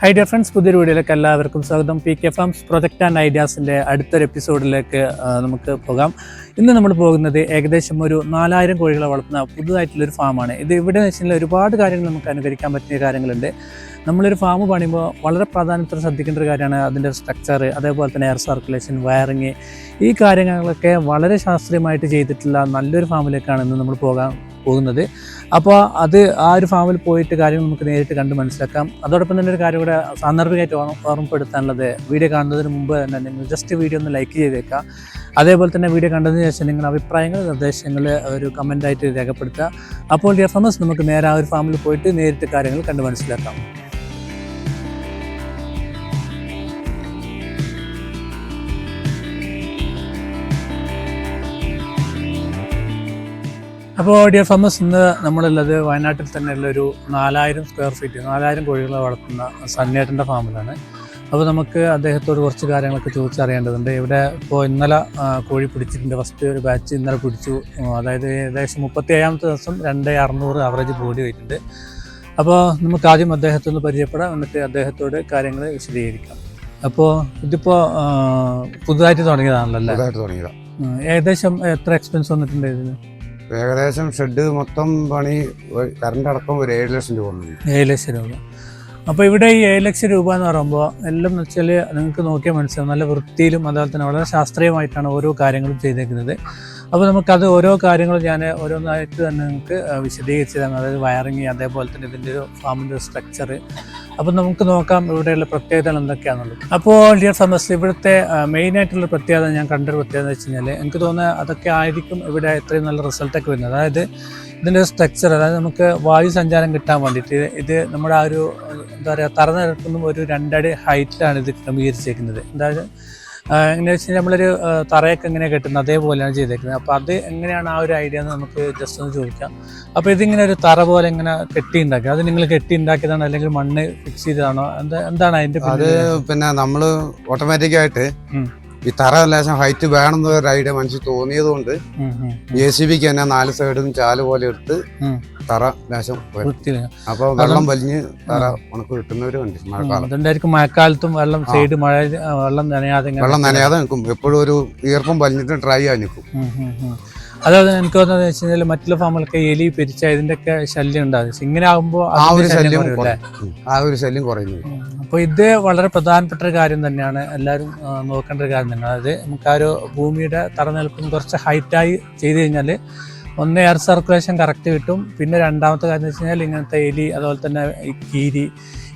Hi dear friends, പുതിയൊരു വീഡിയോയിലേക്ക് എല്ലാവർക്കും സ്വാഗതം. PK ഫാംസ് പ്രൊജക്റ്റ് ആൻഡ് ഐഡിയാസിൻ്റെ അടുത്തൊരു എപ്പിസോഡിലേക്ക് നമുക്ക് പോകാം. ഇന്ന് നമ്മൾ പോകുന്നത് ഏകദേശം ഒരു 4000 കോഴികളെ വളർത്തുന്ന പുതുതായിട്ടുള്ളൊരു ഫാമാണ്. ഇത് ഇവിടെ വെച്ചാൽ ഒരുപാട് കാര്യങ്ങൾ നമുക്ക് അനുകരിക്കാൻ പറ്റിയ കാര്യങ്ങളുണ്ട്. നമ്മളൊരു ഫാം പണിയുമ്പോൾ വളരെ പ്രാധാന്യത്തോടെ ശ്രദ്ധിക്കേണ്ട ഒരു കാര്യമാണ് അതിൻ്റെ സ്ട്രക്ചർ, അതേപോലെ തന്നെ എയർ സർക്കുലേഷൻ, വയറിങ്, ഈ കാര്യങ്ങളൊക്കെ വളരെ ശാസ്ത്രീയമായിട്ട് ചെയ്തിട്ടുള്ള നല്ലൊരു ഫാമിലേക്കാണ് ഇന്ന് നമ്മൾ പോകുന്നത്. അപ്പോൾ അത് ആ ഒരു ഫാമിൽ പോയിട്ട് കാര്യങ്ങൾ നമുക്ക് നേരിട്ട് കണ്ട് മനസ്സിലാക്കാം. അതോടൊപ്പം തന്നെ ഒരു കാര്യം കൂടെ സാന്ദർഭികമായിട്ട് ഓർമ്മപ്പെടുത്താനുള്ളത്, വീഡിയോ കാണുന്നതിന് മുമ്പ് തന്നെ നിങ്ങൾ ജസ്റ്റ് വീഡിയോ ഒന്ന് ലൈക്ക് ചെയ്തേക്കുക. അതേപോലെ തന്നെ വീഡിയോ കണ്ടതിന് ശേഷം നിങ്ങളുടെ അഭിപ്രായങ്ങൾ, നിർദ്ദേശങ്ങൾ ഒരു കമൻ്റായിട്ട് രേഖപ്പെടുത്തുക. അപ്പോൾ ഡിയർ ഫാമേഴ്സ്, നമുക്ക് നേരെ ആ ഒരു ഫാമിൽ പോയിട്ട് നേരിട്ട് കാര്യങ്ങൾ കണ്ട് മനസ്സിലാക്കാം. അപ്പോൾ ഡിയർ ഫാമേഴ്സ്, ഇന്ന് നമ്മളുള്ളത് വയനാട്ടിൽ തന്നെയുള്ള ഒരു 4000 സ്ക്വയർ ഫീറ്റ് 4000 കോഴികളെ വളർത്തുന്ന സണ്ണിയേട്ടൻ്റെ ഫാമിലാണ്. അപ്പോൾ നമുക്ക് അദ്ദേഹത്തോട് കുറച്ച് കാര്യങ്ങളൊക്കെ ചോദിച്ചറിയേണ്ടതുണ്ട്. ഇവിടെ ഇപ്പോൾ ഇന്നലെ കോഴി പിടിച്ചിട്ടുണ്ട്. ഫസ്റ്റ് ഒരു ബാച്ച് ഇന്നലെ പിടിച്ചു. അതായത് ഏകദേശം 37ാമത്തെ ദിവസം 2600 ആവറേജ് ബോഡി വെയിറ്റുണ്ട്. അപ്പോൾ നമുക്ക് ആദ്യം അദ്ദേഹത്തെ ഒന്ന് പരിചയപ്പെടാം, എന്നിട്ട് അദ്ദേഹത്തോട് കാര്യങ്ങൾ വിശദീകരിക്കാം. അപ്പോൾ ഇതിപ്പോൾ പുതുതായിട്ട് തുടങ്ങിയതാണല്ലോ അല്ലേ? ഏകദേശം എത്ര എക്സ്പെൻസ് വന്നിട്ടുണ്ട് ഇതിന്? ഏകദേശം ഷെഡ് മൊത്തം പണി കറണ്ട് അടക്കം ഒരു 7 ലക്ഷം രൂപ. 7 ലക്ഷം രൂപ. അപ്പോൾ ഇവിടെ ഈ 7 ലക്ഷം രൂപ എന്ന് പറയുമ്പോൾ എല്ലാം എന്ന് വെച്ചാൽ നിങ്ങൾക്ക് നോക്കിയാൽ മനസ്സിലാവും, നല്ല വൃത്തിയിലും അതുപോലെ തന്നെ വളരെ ശാസ്ത്രീയമായിട്ടാണ് ഓരോ കാര്യങ്ങളും ചെയ്തേക്കുന്നത്. അപ്പോൾ നമുക്കത് ഓരോ കാര്യങ്ങളും ഞാൻ ഓരോന്നായിട്ട് തന്നെ നിങ്ങൾക്ക് വിശദീകരിച്ച് തരാം. അതായത് വയറിങ്, അതേപോലെ തന്നെ ഇതിൻ്റെ ഒരു ഫാമിൻ്റെ സ്ട്രക്ചർ. അപ്പോൾ നമുക്ക് നോക്കാം ഇവിടെയുള്ള പ്രത്യേകതകൾ എന്തൊക്കെയാണെന്നുള്ളത്. അപ്പോൾ ഡിയർ ഫാമേഴ്സ്, ഇവിടുത്തെ മെയിനായിട്ടുള്ള പ്രത്യേകത, ഞാൻ കണ്ടൊരു പ്രത്യേകത എന്ന് വെച്ച് കഴിഞ്ഞാൽ, എനിക്ക് തോന്നുന്നത് അതൊക്കെ ആയിരിക്കും ഇവിടെ ഇത്രയും നല്ല റിസൾട്ടൊക്കെ വരുന്നത്. അതായത് ഇതിൻ്റെ സ്ട്രക്ചർ, അതായത് നമുക്ക് വായു സഞ്ചാരം കിട്ടാൻ വേണ്ടിയിട്ട് ഇത് നമ്മുടെ ആ ഒരു എന്താ പറയുക, തറ നിരക്കുന്ന ഒരു 2 അടി ഹൈറ്റിലാണ് ഇത് ക്രമീകരിച്ചേക്കുന്നത്. അതായത് എങ്ങനെ വെച്ച് കഴിഞ്ഞാൽ നമ്മളൊരു തറയൊക്കെ എങ്ങനെ കെട്ടുന്നത് അതേപോലെയാണ് ചെയ്തേക്കുന്നത്. അപ്പോൾ അത് എങ്ങനെയാണ് ആ ഒരു ഐഡിയ എന്ന് നമുക്ക് ജസ്റ്റ് ഒന്ന് ചോദിക്കാം. അപ്പോൾ ഇതിങ്ങനെ ഒരു തറ പോലെ ഇങ്ങനെ കെട്ടി ഉണ്ടാക്കുക, അത് നിങ്ങൾ കെട്ടി ഉണ്ടാക്കിയതാണോ അല്ലെങ്കിൽ മണ്ണ് ഫിക്സ് ചെയ്തതാണോ, എന്താണ് അതിൻ്റെ? അത് പിന്നെ നമ്മൾ ഓട്ടോമാറ്റിക്കായിട്ട് ഈ തറ ലേശം ഹൈറ്റ് വേണമെന്നൊരു ഐഡിയ മനസ്സിൽ തോന്നിയത് കൊണ്ട് JCBക്ക് തന്നെ 4 സൈഡും ചാല് പോലെ എടുത്ത് തറ ലേശം, അപ്പൊ വെള്ളം വലിഞ്ഞ് തറ ഉണക്ക് കിട്ടുന്നവര് കണ്ടിട്ടുണ്ടായിരിക്കും. മഴക്കാലത്തും വെള്ളം സൈഡ് വെള്ളം നനയാതെ നിൽക്കും. എപ്പോഴും ഒരു ഈർപ്പം വലിഞ്ഞിട്ട് ഡ്രൈ ആയി നിൽക്കും. അതായത് എനിക്ക് തോന്നുന്നത് വെച്ച് കഴിഞ്ഞാൽ മറ്റുള്ള ഫാമിലൊക്കെ എലി പെരിച്ച ഇതിന്റെ ഒക്കെ ശല്യം ഉണ്ടാകും. ഇങ്ങനെ ആകുമ്പോൾ ആ ഒരു ശല്യം കുറയുന്നു. അപ്പോൾ ഇത് വളരെ പ്രധാനപ്പെട്ട ഒരു കാര്യം തന്നെയാണ്, എല്ലാവരും നോക്കേണ്ട ഒരു കാര്യം തന്നെ. അതായത് നമുക്ക് ആ ഒരു ഭൂമിയുടെ തറനിൽപ്പിന് കുറച്ച് ഹൈറ്റായി ചെയ്ത് കഴിഞ്ഞാൽ ഒന്ന് എയർ സർക്കുലേഷൻ കറക്റ്റ് കിട്ടും. പിന്നെ രണ്ടാമത്തെ കാര്യം എന്ന് വെച്ച് കഴിഞ്ഞാൽ ഇങ്ങനത്തെ എലി, അതുപോലെ തന്നെ കീരി,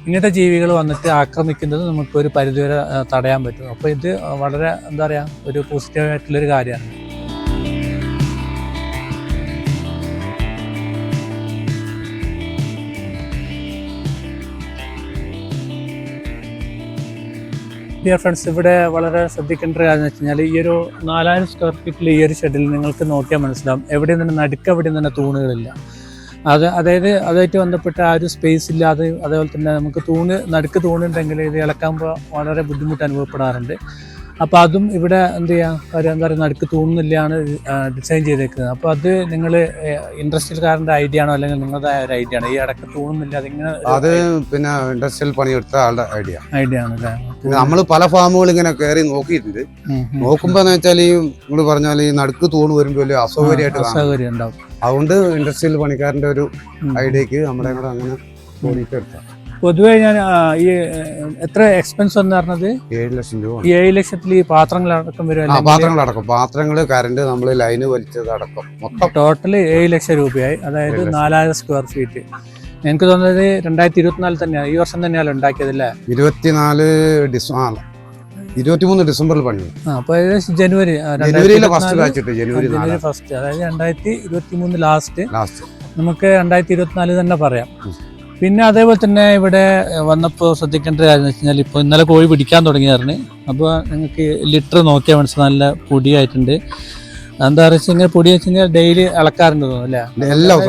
ഇങ്ങനത്തെ ജീവികൾ വന്നിട്ട് ആക്രമിക്കുന്നത് നമുക്ക് ഒരു പരിധിവരെ തടയാൻ പറ്റും. അപ്പോൾ ഇത് വളരെ എന്താ പറയുക, ഒരു പോസിറ്റീവായിട്ടുള്ളൊരു കാര്യമാണ്. ഡിയർ ഫ്രണ്ട്സ്, ഇവിടെ വളരെ ശ്രദ്ധിക്കേണ്ട ഒരു കാര്യം എന്ന് വെച്ച് കഴിഞ്ഞാൽ, ഈ ഒരു 4000 സ്ക്വയർ ഫീറ്റിൽ ഈ ഒരു ഷെഡിൽ നിങ്ങൾക്ക് നോക്കിയാൽ മനസ്സിലാവും, എവിടെയും തന്നെ എവിടെയും തന്നെ തൂണുകളില്ല. അതായത് അതുമായിട്ട് ബന്ധപ്പെട്ട ആ ഒരു സ്പേസ് ഇല്ലാതെ, അതേപോലെ തന്നെ നമുക്ക് നടുക്ക് തൂണുണ്ടെങ്കിൽ ഇത് ഇളക്കുമ്പോൾ വളരെ ബുദ്ധിമുട്ട് അനുഭവപ്പെടാറുണ്ട്. അപ്പോൾ അതും ഇവിടെ എന്ത് ചെയ്യാം, എന്താ പറയുക, നടുക്ക് തൂണുന്നില്ലാണ് ഡിസൈൻ ചെയ്തേക്കുന്നത്. അപ്പോൾ അത് നിങ്ങൾ ഇൻഡസ്ട്രിയൽക്കാരൻ്റെ ഐഡിയ ആണോ അല്ലെങ്കിൽ നിങ്ങളുടേതായ ഒരു ഐഡിയ ആണോ? ഈ ഇടക്ക് തൂണുന്നില്ല അത് പിന്നെ ഇൻഡസ്ട്രിയൽ പണിയെടുത്ത ആളുടെ ഐഡിയ ആണല്ലേ? നമ്മൾ പല ഫാമുകൾ ഇങ്ങനെ കയറി നോക്കിയിട്ടുണ്ട്. നോക്കുമ്പോ എന്ന് വെച്ചാൽ ഈ നിങ്ങൾ പറഞ്ഞാൽ ഈ നടുക്ക് തൂണ് വരുമ്പോൾ വലിയ അസൗകര്യമായിട്ട് ഉണ്ടാവും. അതുകൊണ്ട് ഇൻഡസ്ട്രിയൽ പണിക്കാരന്റെ ഒരു ഐഡിയക്ക് നമ്മുടെ കൂടെ അങ്ങനെ തോന്നിട്ടെടുത്ത. പൊതുവെ ഞാൻ ഈ എത്ര എക്സ്പെൻസ് എന്ന് പറഞ്ഞത്? 7 ലക്ഷം രൂപ. ഈ 7 ലക്ഷത്തിൽ ഈ പാത്രങ്ങളടക്കം വരും? പാത്രങ്ങള്, കറണ്ട്, നമ്മള് ലൈന് വലിച്ചത് അടക്കം മൊത്തം ടോട്ടൽ 7 ലക്ഷം രൂപയായി. അതായത് 4000 സ്ക്വയർ ഫീറ്റ്. എനിക്ക് തോന്നുന്നത് 2024 തന്നെയാണ്, ഈ വർഷം തന്നെയാണ് ഉണ്ടാക്കിയതല്ലേ? 23 ഡിസംബറിൽ പണി. അപ്പോൾ ഏകദേശം ജനുവരിയിലെ ഫസ്റ്റ്, അതായത് 2023 ലാസ്റ്റ്, നമുക്ക് 2024 തന്നെ പറയാം. പിന്നെ അതേപോലെ തന്നെ ഇവിടെ വന്നപ്പോൾ ശ്രദ്ധിക്കേണ്ട കാര്യം എന്ന് വെച്ച് കഴിഞ്ഞാൽ, ഇപ്പോൾ ഇന്നലെ കോഴി പിടിക്കാൻ തുടങ്ങിയായിരുന്നു. അപ്പോൾ നിങ്ങൾക്ക് ലിറ്റർ നോക്കിയാൽ മനസ്സിലാവും, നല്ല പൊടിയായിട്ടുണ്ട്. എന്താ പറയുക, ഇങ്ങനെ പൊടി വെച്ച് കഴിഞ്ഞാൽ ഡെയിലി ഇളക്കാറുണ്ട് തോന്നുന്നു അല്ലേ?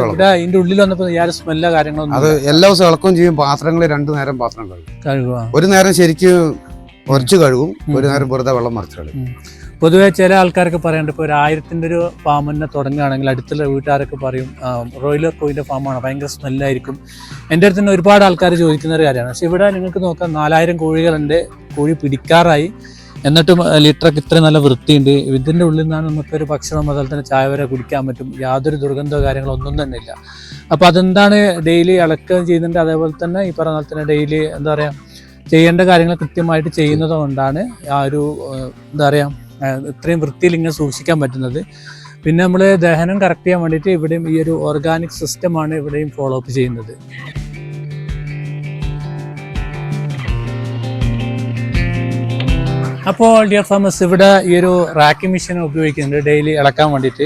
ഇവിടെ ഇതിന്റെ ഉള്ളിൽ വന്നപ്പോൾ യാതൊരു സ്മെല്ലോ കാര്യങ്ങളൊന്നും? അത് എല്ലാ ദിവസവും ഇളക്കുകയും ചെയ്യും. പാത്രങ്ങൾ 2 നേരം പാത്രം കഴുകുക. ഒരു നേരം ശരിക്കും ഉറച്ചു കഴുകും, ഒരു നേരം വെറുതെ വെള്ളം മറിച്ച് കഴുകും. പൊതുവേ ചില ആൾക്കാരൊക്കെ പറയാറുണ്ട് ഇപ്പോൾ ഒരു 1000-ന്റെ ഒരു ഫാം തന്നെ തുടങ്ങുകയാണെങ്കിൽ അടുത്തുള്ള വീട്ടുകാരൊക്കെ പറയും ബ്രോയിലർ കോഴിൻ്റെ ഫാമാണ്, ഭയങ്കര സ്മെല്ലായിരിക്കും. എൻ്റെ അടുത്ത് തന്നെ ഒരുപാട് ആൾക്കാർ ചോദിക്കുന്ന ഒരു കാര്യമാണ്. പക്ഷെ ഇവിടെ നിങ്ങൾക്ക് നോക്കാം 4000 കോഴികളുണ്ട്, കോഴി പിടിക്കാറായി, എന്നിട്ടും ലിറ്ററൊക്കെ ഇത്ര നല്ല വൃത്തിയുണ്ട്. ഇതിൻ്റെ ഉള്ളിൽ നിന്നാണ് നമുക്കൊരു ഭക്ഷണം അതുപോലെ തന്നെ ചായ വരെ കുടിക്കാൻ പറ്റും. യാതൊരു ദുർഗന്ധമോ കാര്യങ്ങളോ ഒന്നും തന്നെ ഇല്ല. അപ്പോൾ അതെന്താണ് ഡെയിലി ഇളക്കുകയും ചെയ്യുന്നുണ്ട്. അതേപോലെ തന്നെ ഈ പറഞ്ഞ പോലെ തന്നെ ഡെയിലി എന്താ പറയുക ചെയ്യേണ്ട കാര്യങ്ങൾ കൃത്യമായിട്ട് ചെയ്യുന്നത് കൊണ്ടാണ് ആ ഒരു എന്താ പറയുക ഇത്രയും വൃത്തിയിൽ ഇങ്ങനെ സൂക്ഷിക്കാൻ പറ്റുന്നത്. പിന്നെ നമ്മൾ ദഹനം കറക്റ്റ് ചെയ്യാൻ വേണ്ടിയിട്ട് ഇവിടെയും ഈ ഒരു ഓർഗാനിക് സിസ്റ്റമാണ് ഇവിടെയും ഫോളോ അപ്പ് ചെയ്യുന്നത്. അപ്പോൾ ഡിയർ ഫാമേഴ്സ്, ഇവിടെ ഈ ഒരു റാക്കി മെഷീൻ ഉപയോഗിക്കുന്നുണ്ട് ഡെയിലി ഇളക്കാൻ വേണ്ടിയിട്ട്.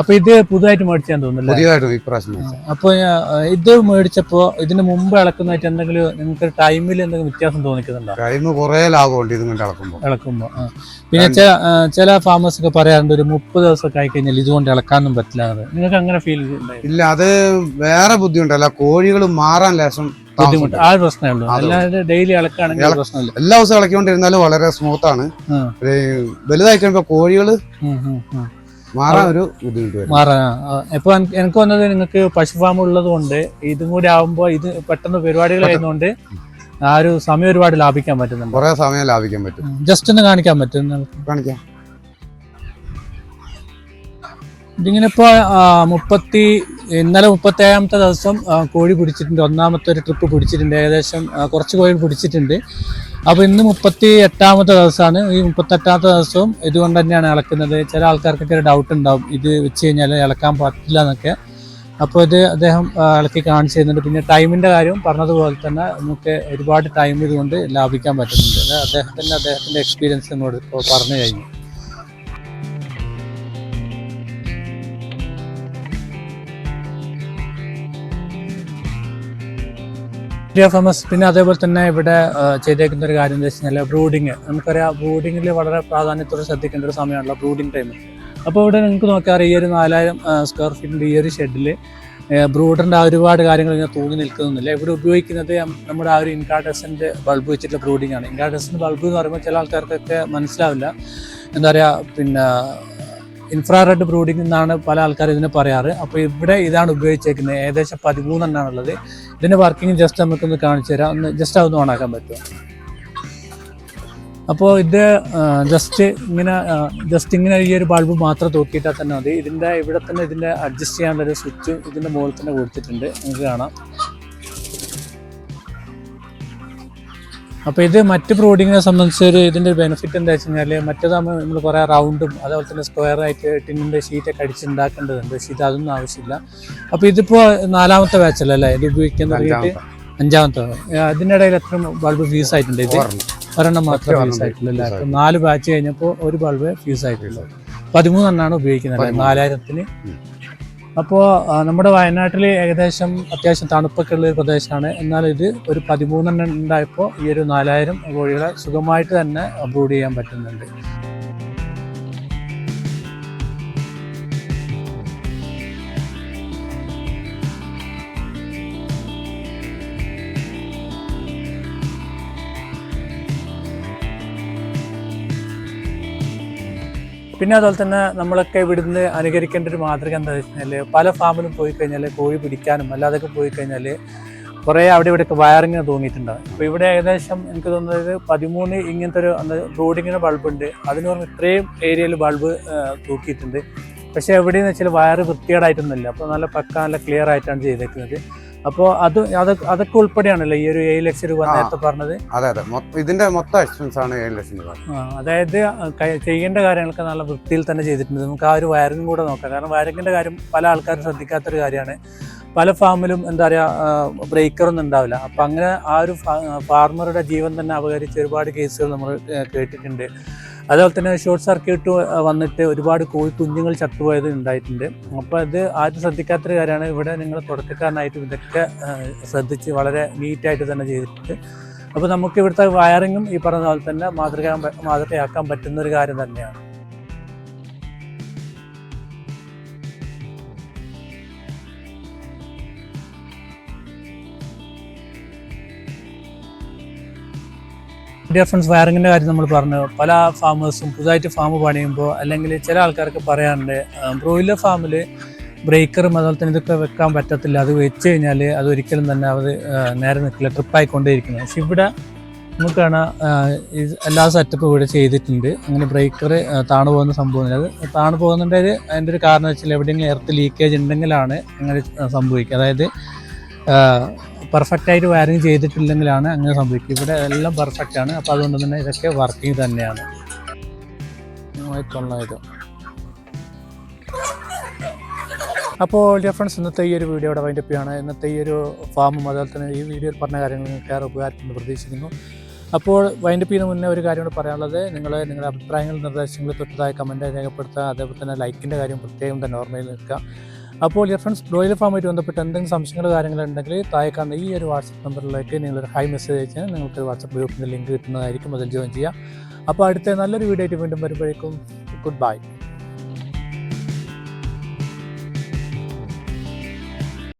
അപ്പോൾ ഇത് പുതുതായിട്ട് മേടിച്ചാൻ തോന്നുന്നില്ല? അപ്പോൾ ഇത് മേടിച്ചപ്പോൾ ഇതിന് മുമ്പ് ഇളക്കുന്നതായിട്ട് എന്തെങ്കിലും നിങ്ങൾക്ക് ടൈമിൽ എന്തെങ്കിലും വ്യത്യാസം തോന്നിക്കുന്നുണ്ടോ? ടൈം കുറേ ലാഭമുണ്ട് ഇത് ഇളക്കുമ്പോൾ. പിന്നെ ചില ഫാമേഴ്സ് ഒക്കെ പറയാറുണ്ട് ഒരു 30 ദിവസമൊക്കെ ആയി കഴിഞ്ഞാൽ ഇതുകൊണ്ട് ഇളക്കാനൊന്നും പറ്റില്ല. നിങ്ങൾക്ക് അങ്ങനെ ഫീൽ ഇല്ല, അത് വേറെ ബുദ്ധിമുട്ടല്ല, കോഴികൾ മാറാൻ ലേശം ബുദ്ധിമുട്ട് ആ പ്രശ്നമേ ഉള്ളൂ. അല്ലാതെ ഡെയിലി ഇളക്കാണെങ്കിൽ പ്രശ്നമില്ല. എല്ലാ ദിവസവും ഇളക്കിക്കൊണ്ടിരുന്നാലും വളരെ സ്മൂത്ത് ആണ്. വലുതായി കഴിയുമ്പോ കോഴികള് മാറാൻ ഒരു ബുദ്ധിമുട്ട് മാറാൻ. ഇപ്പൊ എനിക്ക് വന്നത് നിങ്ങൾക്ക് പശു ഫാം ഉള്ളത് കൊണ്ട് ഇതും കൂടി ആവുമ്പോ ഇത് പെട്ടെന്ന് പരിപാടികൾ ചെയ്യുന്നതുകൊണ്ട് ആ ഒരു സമയം ഒരുപാട് ലാഭിക്കാൻ പറ്റുന്നുണ്ട്. കുറെ സമയം ലാഭിക്കാൻ പറ്റും. ജസ്റ്റ് ഒന്ന് കാണിക്കാൻ പറ്റും? കാണിക്കാം. ഇതിങ്ങനെ ഇപ്പൊ ഇന്നലെ 37ാമത്തെ ദിവസം കോഴി പിടിച്ചിട്ടുണ്ട്. ഒന്നാമത്തെ ഒരു ട്രിപ്പ് പിടിച്ചിട്ടുണ്ട്. ഏകദേശം കുറച്ച് കോഴി പിടിച്ചിട്ടുണ്ട്. അപ്പോൾ ഇന്ന് 38ാമത്തെ ദിവസമാണ്. ഈ 38ാമത്തെ ദിവസവും ഇതുകൊണ്ട് തന്നെയാണ് ഇളക്കുന്നത്. ചില ആൾക്കാർക്കൊക്കെ ഒരു ഡൗട്ട് ഉണ്ടാവും ഇത് വെച്ച് കഴിഞ്ഞാൽ ഇളക്കാൻ പറ്റില്ല എന്നൊക്കെ. അപ്പോൾ ഇത് അദ്ദേഹം ഇളക്കി കാണിച്ചു തരുന്നുണ്ട്. പിന്നെ ടൈമിൻ്റെ കാര്യം പറഞ്ഞതുപോലെ തന്നെ നമുക്ക് ഒരുപാട് ടൈം ഇതുകൊണ്ട് ലാഭിക്കാൻ പറ്റുന്നുണ്ട്. അദ്ദേഹത്തിൻ്റെ എക്സ്പീരിയൻസ് എന്നോട് ഇപ്പോൾ പറഞ്ഞു കഴിഞ്ഞു. ഫേമസ്. പിന്നെ അതേപോലെ തന്നെ ഇവിടെ ചെയ്തേക്കുന്ന ഒരു കാര്യം എന്താ വെച്ച് കഴിഞ്ഞാൽ ബ്രൂഡിങ്. നമുക്കറിയാം ബ്രൂഡിങ്ങിൽ വളരെ പ്രാധാന്യത്തോടെ ശ്രദ്ധിക്കേണ്ട ഒരു സമയമാണല്ലോ ബ്രൂഡിങ് ടൈം. അപ്പോൾ ഇവിടെ നിങ്ങൾക്ക് നോക്കിയാൽ ഈ ഒരു 4000 സ്ക്വയർ ഫീറ്റിൻ്റെ ഈ ഒരു ഷെഡിൽ ബ്രൂഡറിൻ്റെ ഒരുപാട് കാര്യങ്ങൾ ഇങ്ങനെ തൂങ്ങി നിൽക്കുന്നില്ല. ഇവിടെ ഉപയോഗിക്കുന്നത് നമ്മുടെ ആ ഒരു ഇൻകാർഡസൻ്റ് ബൾബ് വെച്ചിട്ടുള്ള ബ്രൂഡിംഗ് ആണ്. ഇൻകാർഡസൻ്റ് ബൾബ് എന്ന് പറയുമ്പോൾ ചില ആൾക്കാർക്കൊക്കെ മനസ്സിലാവില്ല. എന്താ പറയുക, പിന്നെ ഇൻഫ്രാറെഡ് ബ്രൂഡിംഗ് എന്നാണ് പല ആൾക്കാർ ഇതിനെ പറയാറ്. അപ്പോൾ ഇവിടെ ഇതാണ് ഉപയോഗിച്ചേക്കുന്നത്. ഏകദേശം 13 എണ്ണാണുള്ളത്. ഇതിൻ്റെ വർക്കിംഗ് ജസ്റ്റ് നമുക്കൊന്ന് കാണിച്ചു തരാം. ഒന്ന് ജസ്റ്റ് അതൊന്ന് ഓണാക്കാൻ പറ്റുമോ? അപ്പോൾ ഇത് ജസ്റ്റ് ഇങ്ങനെ ഈ ഒരു ബൾബ് മാത്രം തൂക്കിയിട്ടാൽ തന്നെ മതി. ഇവിടെ തന്നെ ഇതിൻ്റെ അഡ്ജസ്റ്റ് ചെയ്യാനുള്ളൊരു സ്വിച്ച് ഇതിൻ്റെ മുകളിൽ തന്നെ കൊടുത്തിട്ടുണ്ട്, നിങ്ങൾക്ക് കാണാം. അപ്പോൾ ഇത് മറ്റ് ബ്രൂഡിങ്ങിനെ സംബന്ധിച്ചൊരു ഇതിൻ്റെ ബെനിഫിറ്റ് എന്താ വെച്ച് കഴിഞ്ഞാൽ മറ്റേതാകുമ്പോൾ നമ്മൾ കുറേ റൗണ്ടും അതേപോലെ തന്നെ സ്ക്വയറായിട്ട് ടിന്നിൻ്റെ ഷീറ്റൊക്കെ അടിച്ചുണ്ടാക്കേണ്ടതുണ്ട്. പക്ഷേ ഇത് അതൊന്നും ആവശ്യമില്ല. അപ്പോൾ ഇതിപ്പോൾ 4ാമത്തെ ബാച്ചല്ലേ ഇത് ഉപയോഗിക്കാൻ തുടങ്ങിയിട്ട്? 5ാമത്തെ. അതിനിടയിൽ എത്ര ബൾബ് ഫ്യൂസ് ആയിട്ടുണ്ട്? ഇത് ഒരെണ്ണം മാത്രമേ ഫ്യൂസ് ആയിട്ടുള്ളൂ. 4 ബാച്ച് കഴിഞ്ഞപ്പോൾ ഒരു ബൾബ് ഫ്യൂസ് ആയിട്ടുള്ളൂ. 13 എണ്ണാണ് ഉപയോഗിക്കുന്നത് 4000-ന്. അപ്പോൾ നമ്മുടെ വയനാട്ടിൽ ഏകദേശം അത്യാവശ്യം തണുപ്പൊക്കെ ഉള്ളൊരു പ്രദേശമാണ്. എന്നാൽ ഇത് ഒരു 13 എണ്ണം ഉണ്ടായപ്പോൾ ഈ ഒരു 4000 കോഴികളെ സുഖമായിട്ട് തന്നെ ബ്രൂഡ് ചെയ്യാൻ പറ്റുന്നുണ്ട്. പിന്നെ അതുപോലെ തന്നെ നമ്മളൊക്കെ ഇവിടുന്ന് അനുകരിക്കേണ്ട ഒരു മാതൃക എന്താ വെച്ച് കഴിഞ്ഞാൽ പല ഫാമിലും പോയി കഴിഞ്ഞാൽ കോഴി പിടിക്കാനും അല്ലാതൊക്കെ പോയി കഴിഞ്ഞാൽ കുറേ അവിടെ ഇവിടെയൊക്കെ വയറിങ്ങിന് തോന്നിയിട്ടുണ്ടാകും. അപ്പോൾ ഇവിടെ ഏകദേശം എനിക്ക് തോന്നുന്നത് 13 ഇങ്ങനത്തെ ഒരു ബ്രൂഡിങ്ങിന് ബൾബുണ്ട്. അതിന് പറഞ്ഞാൽ ഇത്രയും ഏരിയയിൽ ബൾബ് തൂക്കിയിട്ടുണ്ട്. പക്ഷേ എവിടെയെന്ന് വെച്ചാൽ വയറ് വൃത്തികേടായിട്ടൊന്നുമില്ല. അപ്പോൾ നല്ല ക്ലിയർ ആയിട്ടാണ് ചെയ്തേക്കുന്നത്. അപ്പോൾ അതൊക്കെ ഉൾപ്പെടെയാണല്ലോ ഈ ഒരു 7 ലക്ഷം രൂപ നേരത്തെ പറഞ്ഞത്? അതെ, ഇതിന്റെ മൊത്തം എക്സ്പെൻസ് ആണ് 7 ലക്ഷം രൂപ. അതായത് ചെയ്യേണ്ട കാര്യങ്ങളൊക്കെ നല്ല വൃത്തിയിൽ തന്നെ ചെയ്തിട്ടുണ്ട്. നമുക്ക് ആ ഒരു വയറിംഗ് കൂടെ നോക്കാം. കാരണം വയറിങ്ങിന്റെ കാര്യം പല ആൾക്കാരും ശ്രദ്ധിക്കാത്തൊരു കാര്യമാണ്. പല ഫാമിലും എന്താ പറയുക ബ്രേക്കറൊന്നും ഉണ്ടാവില്ല. അപ്പം അങ്ങനെ ആ ഒരു ഫാർമറുടെ ജീവൻ തന്നെ അപകരിച്ച ഒരുപാട് കേസുകൾ നമ്മൾ കേട്ടിട്ടുണ്ട്. അതുപോലെ തന്നെ ഷോർട്ട് സർക്യൂട്ട് വന്നിട്ട് ഒരുപാട് കോഴി കുഞ്ഞുങ്ങൾ ചത്തുപോയത് ഉണ്ടായിട്ടുണ്ട്. അപ്പോൾ ഇത് ആരും ശ്രദ്ധിക്കാത്തൊരു കാര്യമാണ്. ഇവിടെ നിങ്ങൾ തുടക്കക്കാരനായിട്ടും ഇതൊക്കെ ശ്രദ്ധിച്ച് വളരെ നീറ്റായിട്ട് തന്നെ ചെയ്തിട്ടുണ്ട്. അപ്പോൾ നമുക്ക് ഇവിടുത്തെ വയറിങ്ങും ഈ പറഞ്ഞ പോലെ തന്നെ മാതൃകയാക്കാൻ പറ്റുന്ന ഒരു കാര്യം തന്നെയാണ്. ഡിയർ ഫ്രണ്ട്സ്, വയറിങ്ങിൻ്റെ കാര്യം നമ്മൾ പറഞ്ഞു. പല ഫാമേഴ്സും പുതുതായിട്ട് ഫാം പണിയുമ്പോൾ അല്ലെങ്കിൽ ചില ആൾക്കാർക്ക് പറയാറുണ്ട് ബ്രോയിലർ ഫാമിൽ ബ്രേക്കറും അതുപോലെ തന്നെ ഇതൊക്കെ വെക്കാൻ പറ്റത്തില്ല, അത് വെച്ച് കഴിഞ്ഞാൽ അതൊരിക്കലും തന്നെ അത് നേരെ നിൽക്കില്ല, ട്രിപ്പായിക്കൊണ്ടേയിരിക്കുന്നത്. പക്ഷെ ഇവിടെ നമുക്ക് കാണാം എല്ലാ സെറ്റപ്പും ഇവിടെ ചെയ്തിട്ടുണ്ട്. അങ്ങനെ ബ്രേക്കർ താണു പോകുന്ന സംഭവമില്ല. അത് താണു പോകുന്നതിൻ്റെ അതിൻ്റെ ഒരു കാരണം വെച്ചാൽ എവിടെയെങ്കിലും എർത്ത് ലീക്കേജ് ഉണ്ടെങ്കിലാണ് അങ്ങനെ സംഭവിക്കുക. അതായത് പെർഫെക്റ്റായിട്ട് വയറിങ് ചെയ്തിട്ടില്ലെങ്കിലാണ് അങ്ങനെ സംഭവിക്കുക. ഇവിടെ എല്ലാം പെർഫെക്റ്റാണ്. അപ്പോൾ അതുകൊണ്ട് തന്നെ ഇതൊക്കെ വർക്കിംഗ് തന്നെയാണ്. അപ്പോൾ ഡിയർ ഫ്രണ്ട്സ്, ഇന്നത്തെ ഈ ഒരു വീഡിയോ ഇവിടെ വൈൻഡപ്പ് ചെയ്യാണ്. ഇന്നത്തെ ഈ ഒരു ഫാമും അതുപോലെ തന്നെ ഈ വീഡിയോയിൽ പറഞ്ഞ കാര്യങ്ങൾ നിങ്ങൾക്ക് ഏറെ ഉപകാരപ്പെടുന്നു പ്രതീക്ഷിക്കുന്നു. അപ്പോൾ വൈൻഡപ്പ് ചെയ്യുന്ന മുന്നേ ഒരു കാര്യം കൂടി പറയാനുള്ളത്, നിങ്ങളുടെ അഭിപ്രായങ്ങൾ നിർദ്ദേശങ്ങൾ തൊട്ടതായ കമൻറ്റ് രേഖപ്പെടുത്തുക. അതേപോലെ തന്നെ ലൈക്കിൻ്റെ കാര്യം പ്രത്യേകം തന്നെ ഓർമ്മയിൽ നിൽക്കുക. അപ്പോൾ ഡിയർ ഫ്രണ്ട്സ്, ബ്രോയിലർ ഫാമുമായിട്ട് ബന്ധപ്പെട്ട് എന്തെങ്കിലും സംശയങ്ങൾ കാര്യങ്ങളുണ്ടെങ്കിൽ താഴെ കാണുന്ന ഈ ഒരു വാട്സപ്പ് നമ്പറിലേക്ക് നിങ്ങളൊരു ഹൈ മെസ്സേജ് അയച്ചാൽ നിങ്ങൾക്ക് വാട്സപ്പ് ഗ്രൂപ്പിൻ്റെ ലിങ്ക് കിട്ടുന്നതായിരിക്കും. അതിൽ ജോയിൻ ചെയ്യാം. അപ്പോൾ അടുത്ത നല്ലൊരു വീഡിയോ ആയിട്ട് വീണ്ടും വരുമ്പോഴേക്കും ഗുഡ് ബൈ.